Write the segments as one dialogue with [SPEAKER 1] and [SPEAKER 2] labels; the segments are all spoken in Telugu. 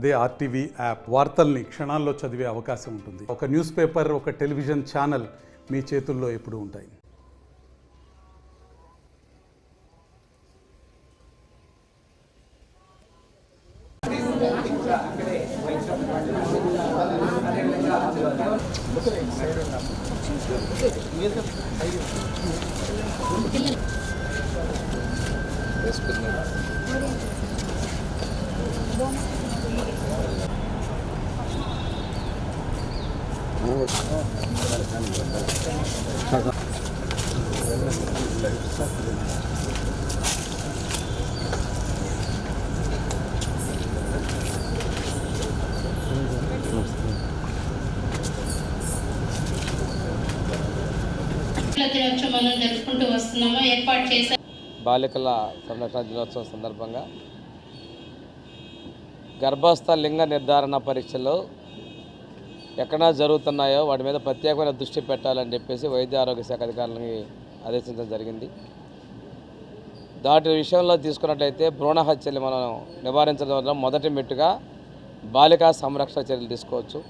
[SPEAKER 1] అదే ఆర్టీవీ యాప్ వార్తల్ని క్షణాల్లో చదివే అవకాశం ఉంటుంది. ఒక న్యూస్ పేపర్, ఒక టెలివిజన్ ఛానల్ మీ చేతుల్లో ఎప్పుడూ ఉంటాయి.
[SPEAKER 2] బాలికల సంరక్షణ దినోత్సవం సందర్భంగా గర్భస్థ లింగ నిర్ధారణ పరీక్షలు ఎక్కడ జరుగుతున్నాయో వాటి మీద ప్రత్యేకమైన దృష్టి పెట్టాలని చెప్పేసి వైద్య ఆరోగ్య శాఖ అధికారులని ఆదేశించడం జరిగింది. దాటి విషయంలో తీసుకున్నట్లయితే భ్రూణ హత్యలు మనం నివారించడం వల్ల మొదటి మెట్టుగా బాలికా సంరక్షణ చర్యలు తీసుకోవచ్చు.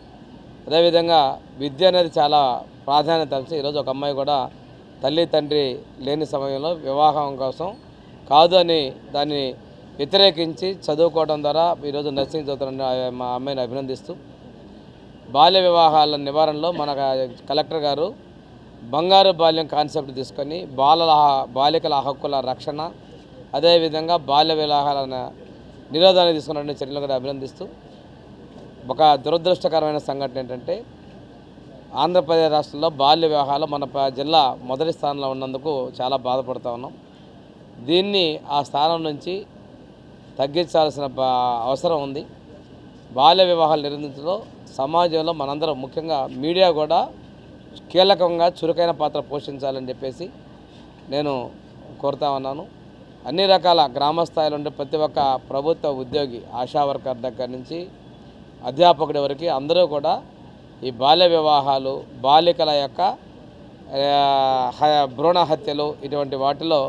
[SPEAKER 2] అదేవిధంగా విద్య అనేది చాలా ప్రాధాన్యత అంశం. ఈరోజు ఒక అమ్మాయి కూడా తల్లి తండ్రి లేని సమయంలో వివాహం కోసం కాదు అని దాన్ని వ్యతిరేకించి చదువుకోవడం ద్వారా ఈరోజు నర్సింగ్ చదువుతున్న మా అమ్మాయిని అభినందిస్తూ బాల్య వివాహాల నివారణలో మన కలెక్టర్ గారు బంగారు బాల్యం కాన్సెప్ట్ తీసుకొని బాలికల హక్కుల రక్షణ, అదేవిధంగా బాల్య వివాహాల నిరోధాన్ని తీసుకున్న చర్యలు కూడా అభినందిస్తూ ఒక దురదృష్టకరమైన సంఘటన ఏంటంటే ఆంధ్రప్రదేశ్ రాష్ట్రంలో బాల్య వివాహాలు మన జిల్లా మొదటి స్థానంలో ఉన్నందుకు చాలా బాధపడుతూ ఉన్నాం. దీన్ని ఆ స్థానం నుంచి తగ్గించాల్సిన అవసరం ఉంది. బాల్య వివాహాలు నిరోధించడంలో సమాజంలో మనందరం ముఖ్యంగా మీడియా కూడా కీలకంగా చురుకైన పాత్ర పోషించాలని చెప్పేసి నేను కోరుతా ఉన్నాను. అన్ని రకాల గ్రామ స్థాయిలో ఉండే ప్రతి ఒక్క ప్రభుత్వ ఉద్యోగి, ఆశా వర్కర్ దగ్గర నుంచి అధ్యాపకుడి వరకు అందరూ కూడా ఈ బాల్య వివాహాలు, బాలికల యొక్క భ్రూణ హత్యలు ఇటువంటి వాటిలో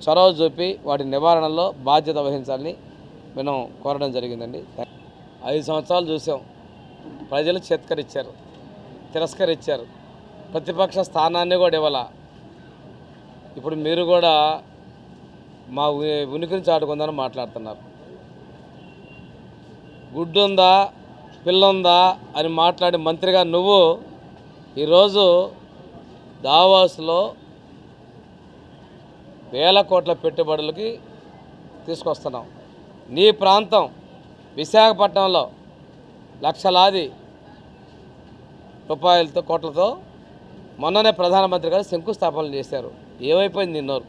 [SPEAKER 2] చొరవ చూపి వాటి నివారణలో బాధ్యత వహించాలని మేము కోరడం జరిగిందండి. 5 సంవత్సరాలు చూసాం. ప్రజలు తిరస్కరించారు. ప్రతిపక్ష స్థానాన్ని కూడా ఇవ్వాల. ఇప్పుడు మీరు కూడా మా ఉనికిని చాటుకుందని మాట్లాడుతున్నారు. గుడ్డుందా పిల్లుందా అని మాట్లాడి మంత్రిగా నువ్వు ఈరోజు దావోస్లో వేల కోట్ల పెట్టుబడులకి తీసుకొస్తున్నావు. నీ ప్రాంతం విశాఖపట్నంలో లక్షలాది రూపాయలతో కోట్లతో మొన్ననే ప్రధానమంత్రి గారు శంకుస్థాపనలు చేశారు. ఏమైపోయింది నిన్నోరు?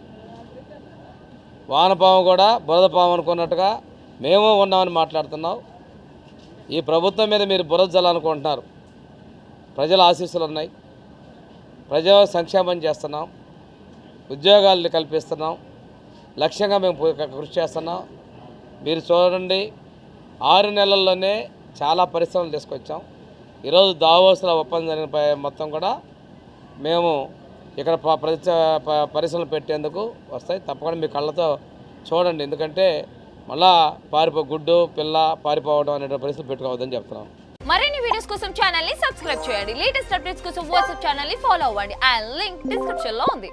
[SPEAKER 2] వానపాము కూడా బురదపాము అనుకున్నట్టుగా మేము ఉన్నామని మాట్లాడుతున్నావు. ఈ ప్రభుత్వం మీద మీరు బురద జల్లాలనుకుంటున్నారు. ప్రజల ఆశీస్సులు ఉన్నాయి. ప్రజా సంక్షేమం చేస్తున్నాం, ఉద్యోగాలు కల్పిస్తున్నాం, లక్ష్యంగా మేము కృషి చేస్తున్నాం. మీరు చూడండి, 6 నెలల్లోనే చాలా పరిశ్రమలు తీసుకొచ్చాం. ఈరోజు దావోస్లో ఒప్పందం జరిగిన మొత్తం కూడా మేము ఇక్కడ పరిశ్రమలు పెట్టేందుకు వస్తాయి. తప్పకుండా మీ కళ్ళతో చూడండి. ఎందుకంటే మళ్ళా గుడ్డు పిల్ల పారిపోవడం అనే పరిస్థితి పెట్టుకోవద్దని చెప్తున్నాం.
[SPEAKER 3] మరిన్ని వీడియోస్ కోసం ఛానల్ ని సబ్స్క్రైబ్ చేయండి. లేటెస్ట్ అప్డేట్స్ కోసం వాట్సాప్ ఛానల్ ని ఫాలో అవ్వండి. ఆ లింక్ డిస్క్రిప్షన్ లో ఉంది.